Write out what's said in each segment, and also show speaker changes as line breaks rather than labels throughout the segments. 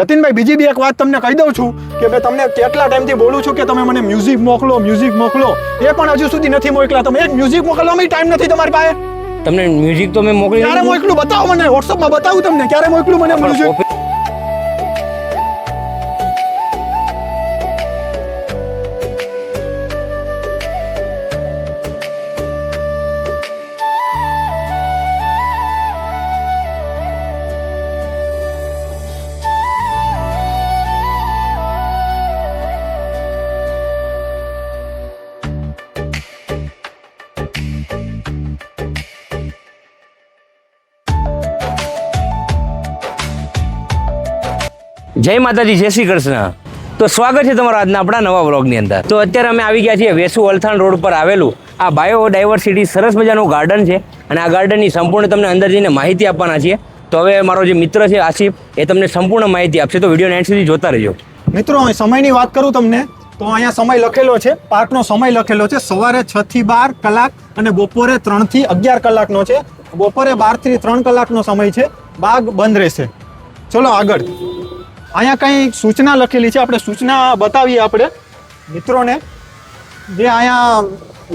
જતીનભાઈ બીજી બી એક વાત તમને કહી દઉં છું કે મેં તમને કેટલા ટાઈમથી બોલું છું કે તમે મને મ્યુઝિક મોકલો એ પણ હજુ સુધી નથી મોકલા. તમે એક મ્યુઝિક મોકલવામાં ટાઈમ નથી તમારી પાસે.
તમને મ્યુઝિક તો મેં મોકલી
ક્યારે મોકલું બતાવો મને, વોટ્સઅપમાં બતાવું તમને ક્યારે મોકલું મને મ્યુઝિક.
જય માતાજી, જય શ્રી કૃષ્ણ. તો સ્વાગત છે તમારા આજના આપણા નવા વ્લોગની અંદર. તો અત્યારે અમે આવી ગયા છીએ વેસુ વલથાણ રોડ પર આવેલું આ બાયોડાયવર્સિટી સરસ મજાનું ગાર્ડન છે અને આ ગાર્ડનની સંપૂર્ણ તમને અંદર જઈને માહિતી આપવાના છીએ. તો હવે મારો જે મિત્ર છે આસિફ એ તમને સંપૂર્ણ માહિતી આપશે, તો વિડીયોને એન્ડ સુધી જોતા રહેજો.
મિત્રો સમયની વાત કરું તમને તો અહીંયા સમય લખેલો છે, પાર્કનો સમય લખેલો છે સવારે 6 થી 12 કલાક અને બપોરે 3 થી 11 કલાકનો છે. બપોરે 12 થી 3 કલાકનો સમય છે. બાગ બંધ રહેશે. ચલો આગળ. અહીંયા કંઈ સૂચના લખેલી છે, આપણે સૂચના બતાવીએ આપણે મિત્રોને. જે અહીંયા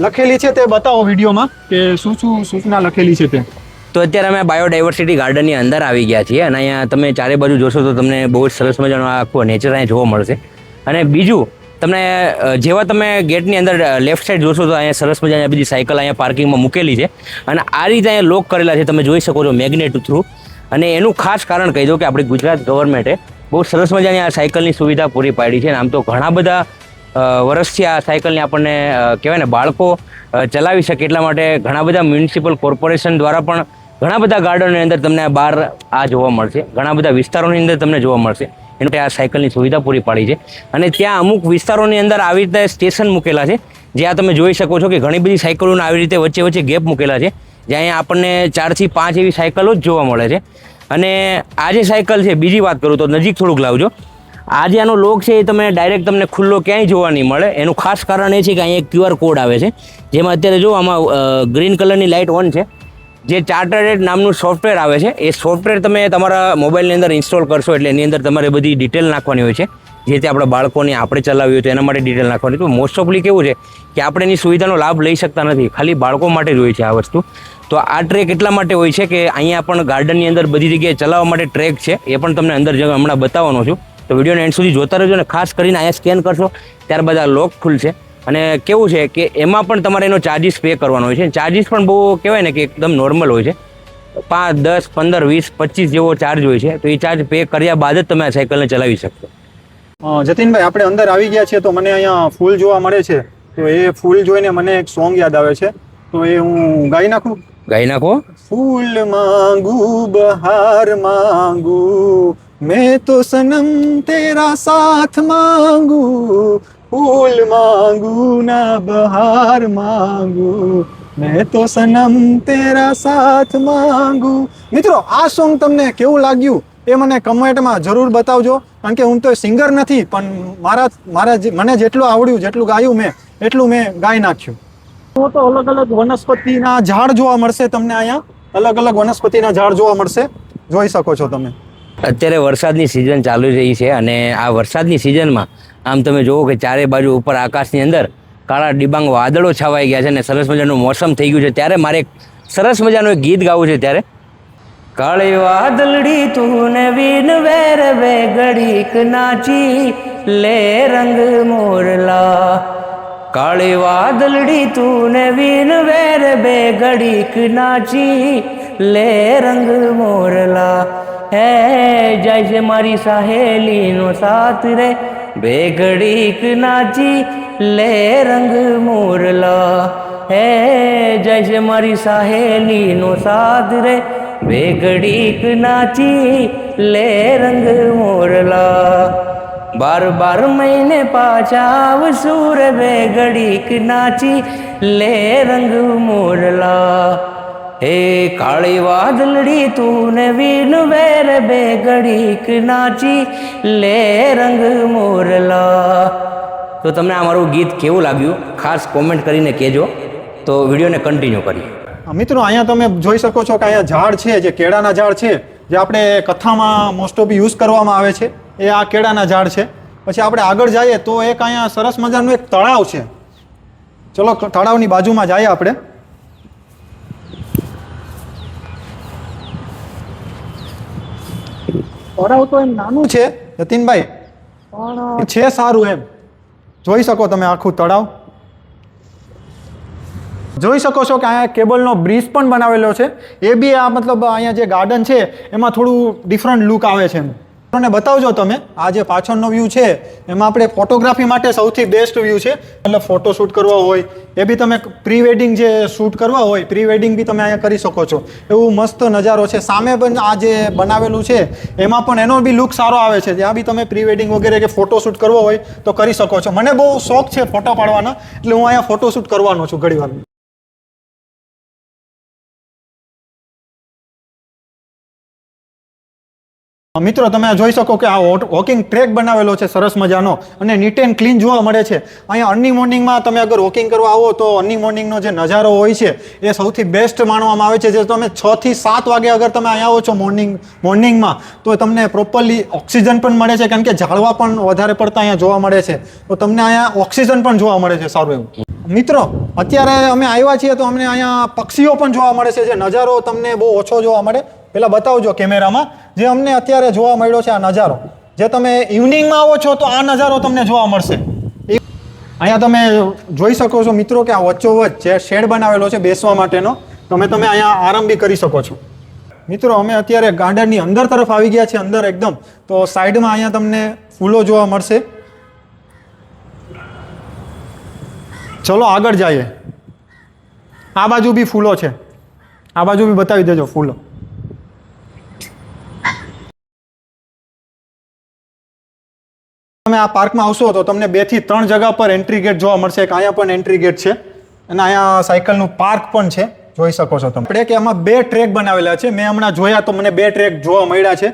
લખેલી છે તે બતાવો વિડીયોમાં કે શું શું સૂચના લખેલી છે તે.
તો અત્યારે અમે બાયોડાયવર્સિટી ગાર્ડનની અંદર આવી ગયા છીએ અને અહીંયા તમે ચારે બાજુ જોશો તો તમને બહુ જ સરસ મજાનો આખું નેચર અહીંયા જોવા મળશે. અને બીજું તમને જેવા તમે ગેટની અંદર લેફ્ટ સાઈડ જોશો તો અહીંયા સરસ મજાની બધી સાયકલ અહીંયા પાર્કિંગમાં મૂકેલી છે અને આ રીતે અહીંયા લોક કરેલા છે, તમે જોઈ શકો છો મેગ્નેટ થ્રુ. અને એનું ખાસ કારણ કહી દો કે આપણી ગુજરાત ગવર્મેન્ટે બહુ સરસ મજાની આ સાયકલની સુવિધા પૂરી પાડી છે. આમ તો ઘણા બધા વર્ષથી આ સાયકલને આપણને કહેવાય ને બાળકો ચલાવી શકે એટલા માટે ઘણા બધા મ્યુનિસિપલ કોર્પોરેશન દ્વારા પણ ઘણા બધા ગાર્ડનની અંદર તમને બહાર આ જોવા મળશે, ઘણા બધા વિસ્તારોની અંદર તમને જોવા મળશે. એનું આ સાયકલની સુવિધા પૂરી પાડી છે. અને ત્યાં અમુક વિસ્તારોની અંદર આવી રીતે સ્ટેશન મૂકેલા છે, જ્યાં તમે જોઈ શકો છો કે ઘણી બધી સાયકલોને આવી રીતે વચ્ચે વચ્ચે ગેપ મૂકેલા છે, જ્યાં અહીંયા આપણને 4 થી 5 એવી સાયકલો જ જોવા મળે છે. અને આ જે સાયકલ છે, બીજી વાત કરું તો નજીક થોડુંક લાવજો. આ જે આનો લોક છે એ તમે ડાયરેક્ટ તમને ખુલ્લો ક્યાંય જોવા નહીં મળે. એનું ખાસ કારણ એ છે કે અહીંયા એક QR કોડ આવે છે, જેમાં અત્યારે જો આમાં ગ્રીન કલરની લાઇટ ઓન છે. જે ચાર્ટર્ડ નામનું સોફ્ટવેર આવે છે, એ સોફ્ટવેર તમે તમારા મોબાઈલની અંદર ઇન્સ્ટોલ કરશો એટલે એની અંદર તમારે બધી ડિટેલ નાખવાની હોય છે, જે તે આપણા બાળકોને આપણે ચલાવી હોય તો એના માટે ડિટેલ નાખવાની. તો મોસ્ટ ઓફલી કેવું છે કે આપણે એની સુવિધાનો લાભ લઈ શકતા નથી, ખાલી બાળકો માટે જ હોય છે આ વસ્તુ. તો આ ટ્રેક એટલા માટે હોય છે કે અહીંયા પણ ગાર્ડનની અંદર બધી જગ્યાએ ચલાવવા માટે ટ્રેક છે, એ પણ તમને અંદર હમણાં બતાવવાનો છું. તો વિડીયોને એન્ડ સુધી જોતા રહેજો અને ખાસ કરીને અહીંયા સ્કેન કરશો ત્યારબાદ આ લોક ખુલશે. અને કેવું છે કે એમાં પણ તમારે એનો ચાર્જિસ પે કરવાનો હોય છે. ચાર્જિસ પણ બહુ કહેવાય ને કે એકદમ નોર્મલ હોય છે, 5, 10, 15, 20, 25 જેવો ચાર્જ હોય છે. તો એ ચાર્જ પે કર્યા બાદ જ તમે આ સાયકલને ચલાવી શકશો.
જતીનભાઈ આપણે અંદર આવી ગયા છે તો મને અહીંયા ફૂલ જોવા મળે છે, તો એ ફૂલ જોઈને મને એક સોંગ યાદ આવે છે, તો એ હું ગાઈ નાખું.
ગાઈ નાખો.
ફૂલ માંગુ બહાર માંગુ मैं तो सनम तेरा साथ मांगू, फूल मांगू ना बहार मांगू, मैं तो सनम तेरा साथ मांगू. મિત્રો આ સોંગ તમને કેવું લાગ્યું એ મને કમેન્ટમાં જરૂર બતાવજો, કારણ કે હું તો સિંગર નથી, પણ મને જેટલું આવડ્યું, જેટલું ગાયું મેં એટલું મેં ગાઈ નાખ્યું. તો અલગ અલગ વનસ્પતિના ઝાડ જોવા મળશે તમને અહીંયા, અલગ અલગ વનસ્પતિના ઝાડ જોવા મળશે, જોઈ શકો છો તમે.
અત્યારે વરસાદની સિઝન ચાલુ રહી છે અને આ વરસાદની સિઝનમાં આમ તમે જુઓ કે ચારે બાજુ ઉપર આકાશની અંદર કાળા ડિબાંગ વાદળો છવાઈ ગયા છે અને સરસ મજાનું મોસમ થઈ ગયું છે. ત્યારે મારે એક સરસ મજાનું એક ગીત ગાવું છે. ત્યારે કાળી વાદળડી તું વિન વેર બે ઘડીક નાચી લે રંગ મોરલા, કાળી વાદળડી તું વિન વેર બે ઘડીક નાચી લે રંગ મોરલા, હે જૈસે મારી સહેલીનો સાથ રે બે ઘડીક નાચી લે રંગ મોરલા, હે જૈસે મારી સહેલીનો સાથ રે બે ઘડીક નાચી લે રંગ મોરલા, 12 મહિને પાછા આવશું રે બે ઘડીક નાચી લે રંગ મોરલા, હે કાળી વાદળડી તું વિન વેર બે ઘડીક નાચી લે રંગ મોરલા. તો તમને આ મારું ગીત કેવું લાગ્યું ખાસ કોમેન્ટ કરીને કહેજો. તો વિડીયોને કન્ટિન્યુ કરીએ.
મિત્રો અહીંયા તમે જોઈ શકો છો કે અહીંયા ઝાડ છે, જે કેળાના ઝાડ છે, જે આપણે કથામાં મોસ્ટ ઓફ યુઝ કરવામાં આવે છે. એ આ કેળાના ઝાડ છે. પછી આપણે આગળ જઈએ તો એક અહીંયા સરસ મજાનું એક તળાવ છે. ચલો તળાવની બાજુમાં જઈએ આપણે. તળાવ તો એમ નાનું છે જતીનભાઈ, પણ છે સારું એમ. જોઈ શકો તમે આખું તળાવ. જોઈ શકો છો કે અહીંયા કેબલનો બ્રિજ પણ બનાવેલો છે. એ બી આ મતલબ અહીંયા જે ગાર્ડન છે એમાં થોડું ડિફરન્ટ લુક આવે છે. અને બતાવજો તમે આ જે પાછળનો વ્યૂ છે એમાં આપણે ફોટોગ્રાફી માટે સૌથી બેસ્ટ વ્યૂ છે. એટલે ફોટો શૂટ કરવા હોય એ બી તમે પ્રી વેડિંગ જે શૂટ કરવા હોય પ્રી વેડિંગ બી તમે અહીંયા કરી શકો છો. એવું મસ્ત નજારો છે. સામે પણ આ જે બનાવેલું છે એમાં પણ એનો બી લુક સારો આવે છે. ત્યાં બી તમે પ્રી વેડિંગ વગેરે કે ફોટો શૂટ કરવો હોય તો કરી શકો છો. મને બહુ શોખ છે ફોટો પાડવાનો, એટલે હું અહીંયા ફોટો શૂટ કરવાનો છું ઘણી વાર. મિત્રો તમે જોઈ શકો કે આ વોકિંગ ટ્રેક બનાવેલો છે સરસ મજાનો, અને નીટ એન્ડ ક્લીન જોવા મળે છે. અહીંયા અર્લી મોર્નિંગમાં તમે અગર વોકિંગ કરવા આવો તો અર્લી મોર્નિંગનો જે નજારો હોય છે એ સૌથી બેસ્ટ માનવામાં આવે છે. જે તમે 6 થી 7 વાગે અગર તમે અહીંયા આવો છો મોર્નિંગમાં તો તમને પ્રોપરલી ઓક્સિજન પણ મળે છે, કારણ કે ઝાડવા પણ વધારે પડતા અહીંયા જોવા મળે છે. તો તમને અહીંયા ઓક્સિજન પણ જોવા મળે છે સારું એવું. મિત્રો અત્યારે અમે આવ્યા છીએ તો અમને અહીંયા પક્ષીઓ પણ જોવા મળે છે. જે નજારો તમને બહુ ઓછો જોવા મળે. પેલા બતાવજો કેમેરામાં જે અમને અત્યારે જોવા મળ્યો છે આ નજારો. જે તમે ઇવનિંગમાં આવો છો તો આ નજારો તમને જોવા મળશે. અહીંયા તમે જોઈ શકો છો મિત્રો કે આ વચ્ચોવચ્ચ જે શેડ બનાવેલો છે બેસવા માટેનો, તમે અહીંયા આરામ બી કરી શકો છો. મિત્રો અમે અત્યારે ગાર્ડનની અંદર તરફ આવી ગયા છે, અંદર એકદમ. તો સાઈડમાં અહીંયા તમને ફૂલો જોવા મળશે. ચલો આગળ જઈએ. આ બાજુ બી ફૂલો છે, આ બાજુ બી બતાવી દેજો ફૂલો. તમે આ પાર્કમાં આવશો તો તમને 2 થી 3 જગ્યા પર એન્ટ્રી ગેટ જોવા મળશે. એક અહીંયા પણ એન્ટ્રી ગેટ છે અને અહીંયા સાયકલનું પાર્ક પણ છે, જોઈ શકો છો તમે. આપણે કે આમાં 2 ટ્રેક બનાવેલા છે. મેં હમણાં જોયા તો મને 2 ટ્રેક જોવા મળ્યા છે.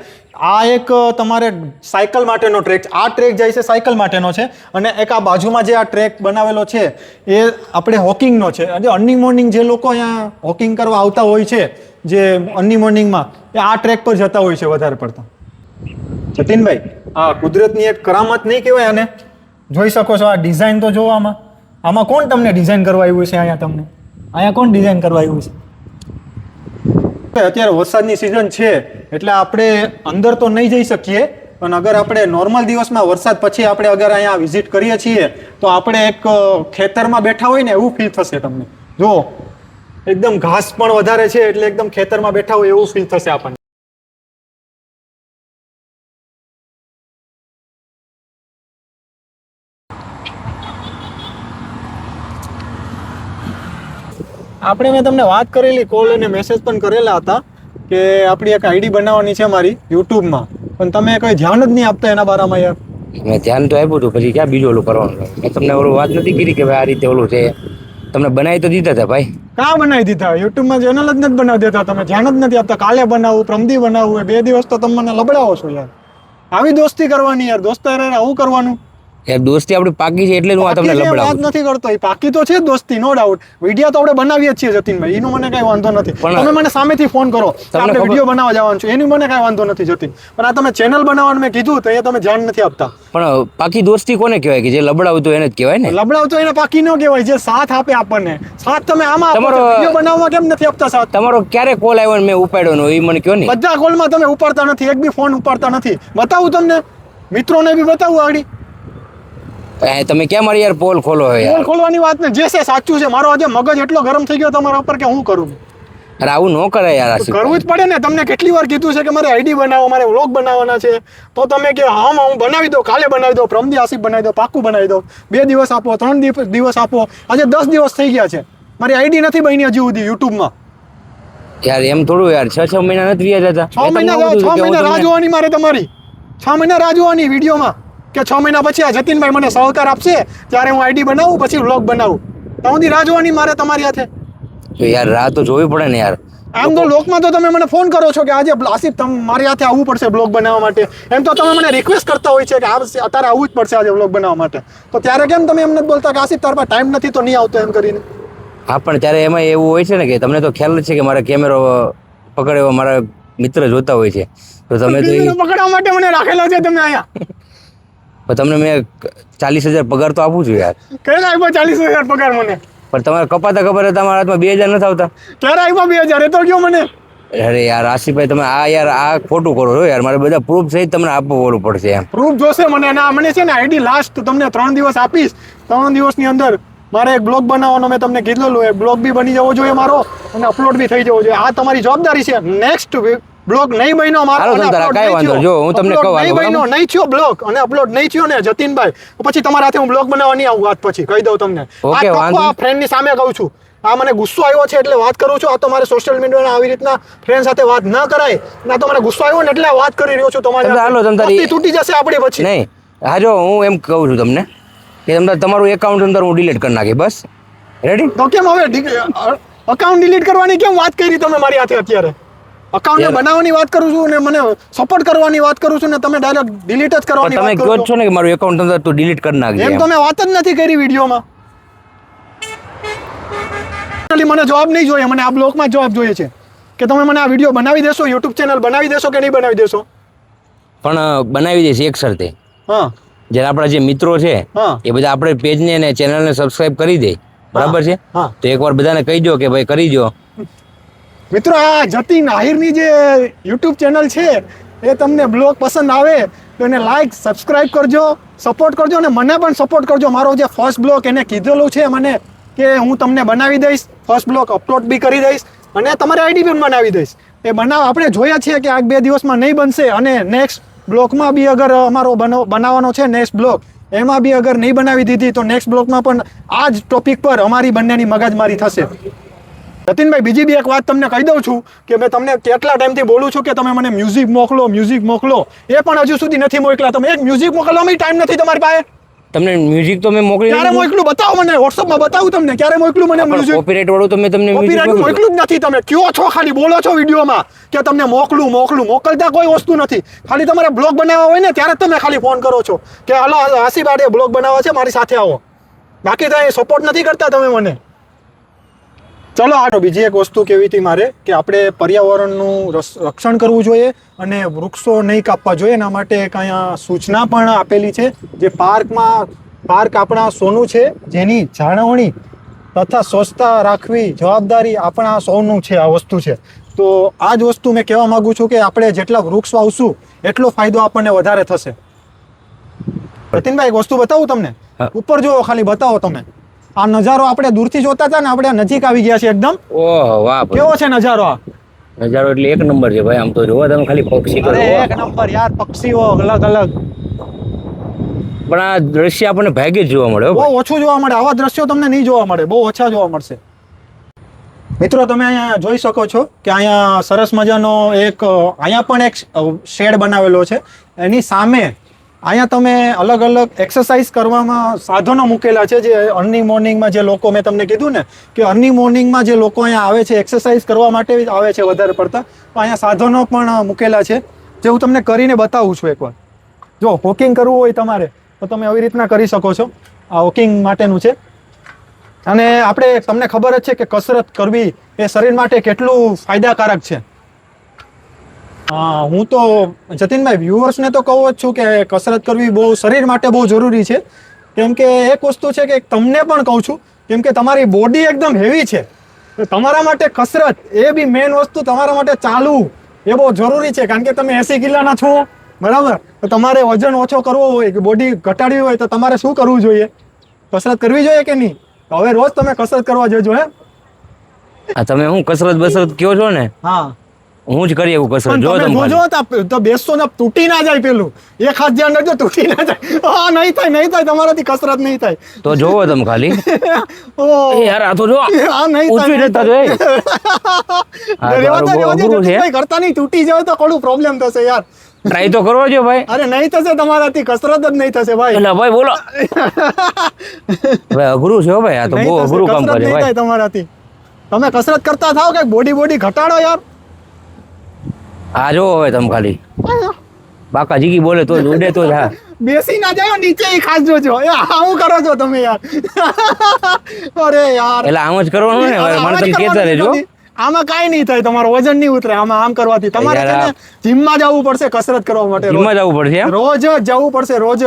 આ એક તમારે સાયકલ માટેનો ટ્રેક, આ ટ્રેક જાય છે સાયકલ માટેનો છે, અને એક આ બાજુમાં જે આ ટ્રેક બનાવેલો છે એ આપણે વોકિંગનો છે. અને અર્લી મોર્નિંગ જે લોકો અહીંયા વોકિંગ કરવા આવતા હોય છે, જે અર્લી મોર્નિંગમાં એ આ ટ્રેક પર જતા હોય છે વધારે પડતા. જતીનભાઈ, આ કુદરતની એક કરામત નહીં કહેવાય આને? જોઈ શકો છો આ ડિઝાઇન તો જોવો આમાં. આમાં કોણ તમને ડિઝાઇન કરવા આવ્યું છે? અહીંયા કોણ ડિઝાઇન કરવા આવ્યું છે? અત્યારે વરસાદની સિઝન છે એટલે આપણે અંદર તો નહીં જઈ શકીએ, પણ અગર આપણે નોર્મલ દિવસમાં વરસાદ પછી આપણે અગર અહીંયા વિઝિટ કરીએ છીએ તો આપણે એક ખેતરમાં બેઠા હોય ને એવું ફીલ થશે તમને. જો એકદમ ઘાસ પણ વધારે છે એટલે એકદમ ખેતરમાં બેઠા હોય એવું ફીલ થશે આપણને. મેં તમને વાત કરેલી, કોલ અને મેસેજ પણ કરેલા હતા કે આપણી એક આઈડી બનાવવાની છે મારી યુટ્યુબમાં, પણ તમે કોઈ ધ્યાન જ નહીં આપતા એના બારામાં યાર.
મેં ધ્યાન તો આપ્યું હતું, પછી ક્યાં બીજું ઓલું કરવાનું? મેં તમને ઓલું વાત નથી કરી કે ભાઈ આ રીતે ઓલું છે? તમને બનાવી તો દીધા હતા ભાઈ.
કાં બનાવી દીધા? યુટ્યુબમાં ચેનલ જ નથી બનાવી દેતા તમે, ધ્યાન જ નથી આપતા. કાલે બનાવું, પ્રમદી બનાવવું, 2 દિવસ તો તમે મને લબડાવો છો યાર. આવી દોસ્તી કરવાની યાર, દોસ્તાર આવું કરવાનું
યાર? દોસ્તી આપણી પાકી છે એટલે હું આ તમને લબડાવું.
વાત નથી કરતો, એ પાકી તો છે દોસ્તી, નો ડાઉટ. વિડીયો તો આપણે બનાવીએ જ છીએ જતીનભાઈ, એનો મને કઈ વાંધો નથી. તમે મને સામેથી ફોન કરો કે આપણે વિડીયો બનાવવા જવાનું છે, એની મને કઈ વાંધો નથી જતીન. પણ આ તમે ચેનલ બનાવવાનું મેં કીધું તો એ તમે ધ્યાન નથી આપતા.
પણ પાકી દોસ્તી કોને કહેવાય? કે જે લબડાવું તો એને જ કહેવાય ને.
લબડાવતો એને પાકી ન કહેવાય, જે સાથ આપે આપણને. સાથ તમે આમાં આપો, વિડીયો બનાવવામાં કેમ નથી આપતા સાથ?
તમારો ક્યારે કોલ આવ્યો ને મેં ઉપાડ્યો નો એ મને કહો ને.
બધા કોલમાં તમે ઉપાડતા નથી, એક બી ફોન ઉપાડતા નથી. બતાવું તમને, મિત્રોને બી બતાવું આગળ.
તમે ક્યાં મારી યાર પોલ ખોલો યાર?
પોલ ખોલવાની વાત ને, જે છે સાચું છે. મારો આજે મગજ એટલો ગરમ થઈ ગયો તમારા ઉપર કે હું કરું.
અરે આવું ન કરાય યાર.
કરવું જ પડે ને. તમને કેટલી વાર કીધું છે કે મારે આઈડી બનાવો, મારે વ્લોગ બનાવવાના છે, તો તમે કે હા હું બનાવી દઉં, કાલે બનાવી દઉં, પ્રમદી આસિફ બનાવી દઉં, પાક્કું બનાવી દઉં. 2 દિવસ આપો, 3 દિવસ આપો. આજે 10 દિવસ થઈ ગયા છે, મારી આઈડી નથી બની હજી સુધી યુટ્યુબમાં.
યાર એમ થોડું યાર, 6 મહિના નથી વ્યા જતા.
6 મહિના રાહ જોવાની મારે તમારી. 6 મહિના રાહ જોવાની વિડીયોમાં કે 6 મહિના પછી આ જતીનભાઈ મને સહકાર આપશે ત્યારે હું આઈડી બનાવું, પછી વ્લોગ બનાવું. તો સુધી રાહ જોવાની મારે તમારી હાથે.
તો યાર રાહ તો જોવી પડે ને યાર.
આમ તો લોકમાં તો તમે મને ફોન કરો છો કે આજે આસિફ મારી હાથે આવવું પડશે બ્લોગ બનાવવા માટે. એમ તો તમે મને રિક્વેસ્ટ કરતા હોય છે કે અત્યારે આવવું જ પડશે આજે વ્લોગ બનાવવા માટે. તો ત્યારે કેમ તમે એમ નથી બોલતા કે આસિફ તારા પાસે ટાઈમ નથી તો નહીં આવતો એમ કરીને?
હા પણ ત્યારે એમાં એવું હોય છે ને કે તમને તો ખ્યાલ જ છે કે મારે કેમેરો પકડ્યો, મારે મિત્ર જોતા હોય છે તો તમે તો
ક્રિમિનલ પકડવા માટે મને રાખેલો છે તમે અહીંયા.
તમને મેં 40,000 પગાર તો આપું છું યાર.
ક્યારે આપ્યો 40,000 પગાર મને?
પણ તમારે કપાતા તમારા હાથમાં 2,000 નથી આવતા?
ક્યારે આપ્યો 2,000? એ તો કયો મને.
અરે યાર આશિફભાઈ તમે આ ખોટું કરો છો યાર. મારે બધા પ્રૂફ સહિત તમને આપવું પડશે એમ.
પ્રૂફ જોશે મને. ના મને છે ને આઈડી લાસ્ટ તમને 3 દિવસ આપીશ. 3 દિવસની અંદર મારે એક બ્લોગ બનાવવાનો મેં તમને કીધેલું. એ બ્લોગ બી બની જવો જોઈએ મારો અને અપલોડ બી થઈ જવો જોઈએ. આ તમારી જવાબદારી છે. નેક્સ્ટ બ્લોગ નહીં બન્યો મારો
હાલો
અને
તમ તારા
upload
કાંઈ
નહીં
વાંધો
થયો.
જો હું તમને
upload
કહું
નહીં
હાલો,
બન્યો, નહીં થયો બ્લોગ અને અપલોડ નહીં થયો ને જતીનભાઈ, પછી તમારા હાથે હું બ્લોગ બનાવવા નહીં આવું. આજ પછી કહી દઉં તમને.
ઓકે, વાંધો નહીં.
આ ફ્રેન્ડની સામે કહું છું. આ મને ગુસ્સો આવ્યો છે એટલે વાત કરું છું. આ તો મારે સોશિયલ મીડિયાના આવી રીતના ફ્રેન્ડ સાથે વાત ન કરાય. ના તો મને ગુસ્સો આવ્યો ને એટલે વાત કરી રહ્યો છું તમારી.
હાલો, તમ તારી-
પત્તી તૂટી જશે આપણી પછી.
નહીં હા જો હું એમ કહું છું તમને કે તમારું એકાઉન્ટ અંદર હું ડિલીટ કરી નાખી બસ. રેડી?
તો કેમ હવે અકાઉન્ટ ડિલીટ કરવાની કેમ વાત કરી તમે મારી હાથે અત્યારે? અકાઉન્ટ બનાવવાની વાત કરું છું ને મને સપોર્ટ કરવાની વાત કરું છું ને તમે ડાયરેક્ટ ડિલીટ જ કરવાની
તમે
વાત
કહો
કરો
જ છો ને કે મારું એકાઉન્ટ અંદર તું ડિલીટ કરી નાખજે
એમ
એમ.
તો મેં વાત જ નથી કરી વિડીયોમાં. મને જવાબ નહીં જોઈએ. મને આ બ્લોગમાં જવાબ જોઈએ છે કે તમે મને આ વિડીયો બનાવી દેશો, યુટ્યુબ ચેનલ બનાવી દેશો કે નહીં બનાવી દેશો?
પણ બનાવી દઈશ એક શરતે.
હા
જ્યારે આપણા જે મિત્રો છે
હા
એ બધા આપણે પેજને અને ચેનલને સબસ્ક્રાઇબ કરી દે. બરાબર છે?
હા.
તો એકવાર બધાને કહી દો કે ભાઈ કરી દો.
મિત્રો આ જતીન આહિરની જે યુટ્યુબ ચેનલ છે એ તમને બ્લોગ પસંદ આવે તો એને લાઈક સબસ્ક્રાઇબ કરજો, સપોર્ટ કરજો અને મને પણ સપોર્ટ કરજો. મારો જે ફર્સ્ટ બ્લોગ એને કીધેલું છે મને કે હું તમને બનાવી દઈશ, ફર્સ્ટ બ્લોગ અપલોડ બી કરી દઈશ અને તમારી આઈડી પણ બનાવી દઈશ. એ આપણે જોયા છીએ કે આ 2 દિવસમાં નહીં બનશે અને નેક્સ્ટ બ્લોગમાં બી અગર અમારો બનાવવાનો છે નેક્સ્ટ બ્લોગ, એમાં બી અગર નહીં બનાવી દીધી તો નેક્સ્ટ બ્લોગમાં પણ આ જ ટોપિક પર અમારી બંનેની મગજમારી થશે. જતીનભાઈ બીજી બી એક વાત તમને કહી દઉં છું કે મેં તમને કેટલા ટાઈમથી બોલું છું કે તમે મને મ્યુઝિક મોકલો, એ પણ હજુ સુધી નથી મોકલા. તમે એક મ્યુઝિક મોકલવામાં ટાઈમ નથી તમારી પાસે.
તમને મ્યુઝિક તો મેં મોકલી
ક્યારે મોકલું બતાવો મને, વોટ્સઅપમાં બતાવું તમને ક્યારે મોકલું મને મ્યુઝિક.
કોપીરાઇટ વાળું તો મેં તમને
કોપીરાઇટ
મ્યુઝિક
મોકલું જ નથી. તમે કયો છો ખાલી બોલો છો વિડીયોમાં કે તમને મોકલું. મોકલતા કોઈ વસ્તુ નથી. ખાલી તમારે બ્લોગ બનાવવા હોય ને ત્યારે જ તમે ખાલી ફોન કરો છો કે હાલો આશીભાઈ બ્લોગ બનાવવા છે મારી સાથે આવો. બાકી તો સપોર્ટ નથી કરતા તમે મને. ચલો આ બીજી એક વસ્તુ કેવી હતી મારે કે આપણે પર્યાવરણનું રક્ષણ કરવું જોઈએ અને વૃક્ષો નહીં કાપવા જોઈએ. એના માટે એક અહીંયા સૂચના પણ આપેલી છે. જે પાર્ક આપણા સોનું છે, જેની જાળવણી તથા સ્વચ્છતા રાખવી જવાબદારી આપણા સૌનું છે. આ વસ્તુ છે તો આ જ વસ્તુ મેં કહેવા માંગુ છું કે આપણે જેટલા વૃક્ષ વાવશું એટલો ફાયદો આપણને વધારે થશે. જતીનભાઈ એક વસ્તુ બતાવું તમને. ઉપર જુઓ, ખાલી બતાવો તમે. આ નજારો આપણે દૂરથી જોતા હતા ને આપણે નજીક આવી ગયા છે એકદમ.
ઓહ વાહ ભાઈ.
કેવો છે નજારો? આ
નજારો એટલે એક નંબર છે ભાઈ. આમ તો જોવો તમે ખાલી પક્ષી
અરે
કરો.
એક નંબર યાર, પક્ષીઓ અલગ અલગ.
પણ આ દ્રશ્ય આપણને ભાગ્યે જ જોવા મળે હો ભાઈ.
બહુ ઓછું જોવા મળે. આવા દ્રશ્યો તમને નહીં જોવા મળે, બહુ ઓછા જોવા મળશે. મિત્રો તમે અહીંયા જોઈ શકો છો કે અહીંયા સરસ મજાનો અહીંયા પણ એક શેડ બનાવેલો છે. એની સામે અહીંયા તમે અલગ અલગ એક્સરસાઇઝ કરવામાં સાધનો મૂકેલા છે. જે અર્લી મોર્નિંગમાં જે લોકો, મેં તમને કીધું ને કે અર્લી મોર્નિંગમાં જે લોકો અહીંયા આવે છે એક્સરસાઇઝ કરવા માટે આવે છે વધારે પડતા, તો અહીંયા સાધનો પણ મૂકેલા છે જે હું તમને કરીને બતાવું છું એકવાર. જો વોકિંગ કરવું હોય તમારે તો તમે આવી રીતના કરી શકો છો. આ વોકિંગ માટેનું છે. અને આપણે તમને ખબર જ છે કે કસરત કરવી એ શરીર માટે કેટલું ફાયદાકારક છે. હું તો જતીનભાઈ વ્યુઅર્સને તો કહું જ છું કે કસરત કરવી બહુ શરીર માટે બહુ જરૂરી છે. કેમ કે એક વસ્તુ છે કે તમને પણ કહું છું કેમ કે તમારી બોડી એકદમ હેવી છે. તો તમારા માટે કસરત એ બી મેઇન વસ્તુ, તમારા માટે ચાલવું એ બહુ જરૂરી છે. કારણ કે તમે 80 કિલોના છો, બરાબર? તો તમારે વજન ઓછો કરવો હોય કે બોડી ઘટાડવી હોય તો તમારે શું કરવું જોઈએ? કસરત કરવી જોઈએ કે નહીં? હવે રોજ તમે કસરત કરવા જજો.
તમે હું કસરત કયો છો ને?
હા,
હું જ કરી એવું કસરત. જો
તમે
તમે
જોજો તો બેસશો ને તૂટી ના જાય. પેલું એક હાથ ધ્યાન રાખજો, તૂટી ના જાય. હા, નહીં થાય તમારાથી કસરત નહીં થાય.
તો જોવો તમે ખાલી.
ઓહ,
એ યાર આ તો જો
હા, નહીં
ઊંચું
થાય.
રહેતા જો એ. હા,
રેવા
તો
દે, રેવા દે,
અઘરું છે.
જતીનભાઈ, કરતા નહીં. તૂટી જાય તો થોડું પ્રોબ્લેમ થશે યાર.
ટ્રાય તો કરવો જો ભાઈ.
અરે નહીં થશે તમારાથી, કસરત જ નહીં થશે ભાઈ.
એટલે ભાઈ બોલો. ભાઈ અઘરું છે હો ભાઈ. આ તો
નહીં
બહુ
થશે,
અઘરું કામ
કસરત
કરે
નહીં
ભાઈ.
થાય તમારાથી. તમે કસરત કરતા થાવ કે બોડી ઘટાડો યાર.
આ જો હવે તમે ખાલી બાકા જીગી બોલે તો જ ઉડે તો જ. હા
બેસી ના જાય નીચે ખાસ જોજો. આવું કરો છો તમે યાર. અરે યાર,
એટલે આમ જ કરવાનું ને. હવે મને તમે કહેતા રહેજો.
આમાં કાંઈ નહીં થાય, તમારું વજન નહીં ઉતરે આમાં આમ કરવાથી. તમારે છે
યાર,
ને જીમમાં જવું પડશે કસરત કરવા માટે.
જીમમાં જવું પડશે એમ?
રોજ જ જવું પડશે, રોજ જ.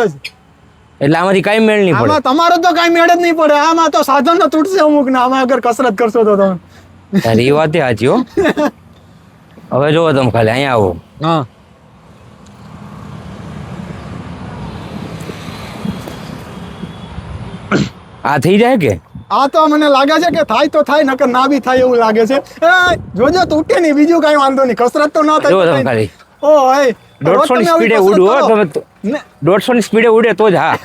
એટલે આમાંથી કઈ મેળ નહીં પડે.
આમાં તમારો તો કાંઈ મેળ જ નહીં પડે. આમાં તો સાધનો તૂટશે અમુક ને, આમાં અગર કસરત કરશો તો તમે.
તારી એ વાત સાચી હો. હવે જોવો તમે ખાલી અહીંયા આવો.
હા
આ થઈ જાય કે
આ તો મને લાગે છે કે થાય તો થાય, નકર ના બી થાય એવું લાગે છે. જોજો તૂટે નહીં, બીજું કાંઈ વાંધો નહીં, કસરત તો ના
જોવો તમે
થાય.
ખાલી
ઓ હે
150 ની સ્પીડે ઉડવું હો તમે તો. 150 ની સ્પીડે ઉડે તો જ હા.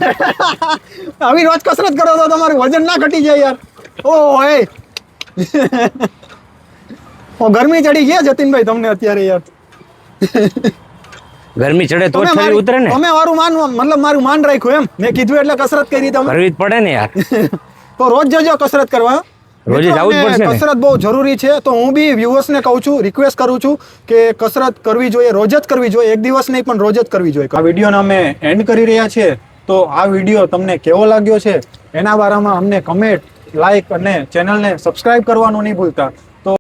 આવી રોજ કસરત કરો તો તમારું વજન ના ઘટી જાય યાર. ઓ હે ઓ ગરમી ચડી ગયા જતીનભાઈ તમને અત્યારે યાર.
ગરમી ચડે તો જ શરીર ઉતરે ને.
તમે મારું માન મતલબ મારું માન રાખ્યું એમ, મેં કીધું એટલે કસરત કરી તમે.
કરવી જ પડે ને યાર.
તો રોજ જજો કસરત કરવા.
રોજે જવું જ પડશે ને.
કસરત બહુ જરૂરી છે. તો હું બી વ્યુઅર્સને કહું છું, રિક્વેસ્ટ કરું છું કે કસરત કરવી જોઈએ, રોજ જ કરવી જોઈએ, એક દિવસ નહીં પણ રોજ જ કરવી જોઈએ. આ વિડીયોને અમે એન્ડ કરી રહ્યા છીએ. તો આ વિડીયો તમને કેવો લાગ્યો છે એના બારામાં અમને કમેન્ટ, લાઈક અને ચેનલને સબસ્ક્રાઇબ કરવાનું નહીં ભૂલતા.